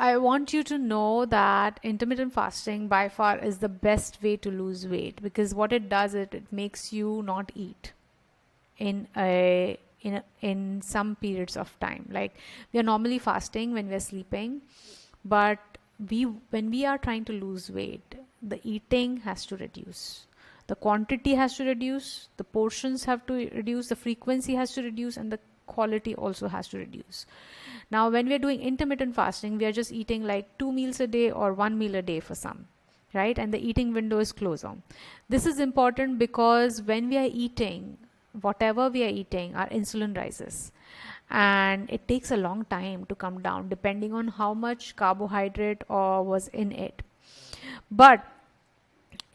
I want you to know that intermittent fasting by far is the best way to lose weight, because what it does, it makes you not eat in some periods of time. Like, we are normally fasting when we are sleeping, but when we are trying to lose weight, the eating has to reduce, the quantity has to reduce, the portions have to reduce, the frequency has to reduce, and the quality also has to reduce. Now, when we are doing intermittent fasting, we are just eating like 2 meals a day or 1 meal a day for some, right? And the eating window is closer. This is important because when we are eating, whatever we are eating, our insulin rises, and it takes a long time to come down depending on how much carbohydrate or was in it. But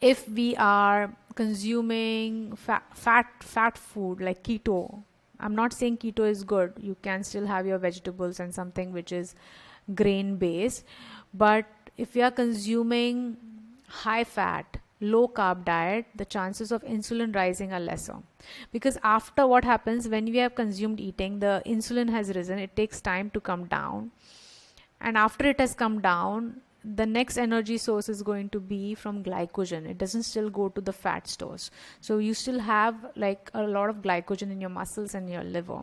if we are consuming fat food like keto, I'm not saying keto is good, you can still have your vegetables and something which is grain based, but if we are consuming high fat, low carb diet, the chances of insulin rising are lesser. Because after, what happens when we have consumed eating, the insulin has risen, it takes time to come down, and after it has come down, the next energy source is going to be from glycogen. It doesn't still go to the fat stores, so you still have like a lot of glycogen in your muscles and your liver.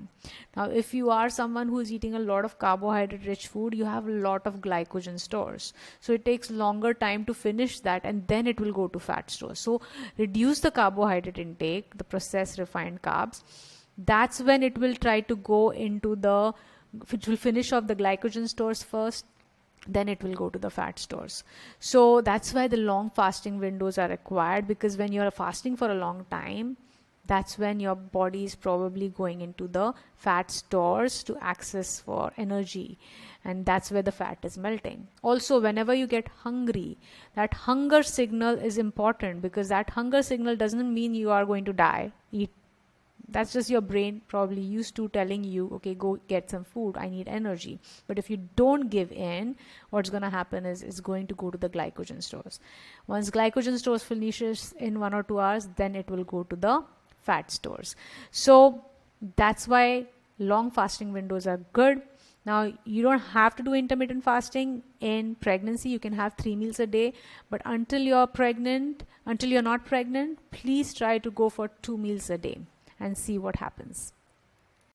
Now, if you are someone who is eating a lot of carbohydrate rich food, you have a lot of glycogen stores, so it takes longer time to finish that, and then it will go to fat stores. So reduce the carbohydrate intake, the processed refined carbs. That's when it will try to go into the, which will finish off the glycogen stores first, then it will go to the fat stores. So that's why the long fasting windows are required, because when you're fasting for a long time, that's when your body is probably going into the fat stores to access for energy, and that's where the fat is melting. Also, whenever you get hungry, that hunger signal is important, because that hunger signal doesn't mean you are going to die. That's just your brain probably used to telling you, okay, go get some food, I need energy. But if you don't give in, what's going to happen is it's going to go to the glycogen stores. Once glycogen stores finishes in 1 or 2 hours, then it will go to the fat stores. So that's why long fasting windows are good. Now, you don't have to do intermittent fasting in pregnancy. You can have 3 meals a day, but until you're not pregnant, please try to go for 2 meals a day and see what happens.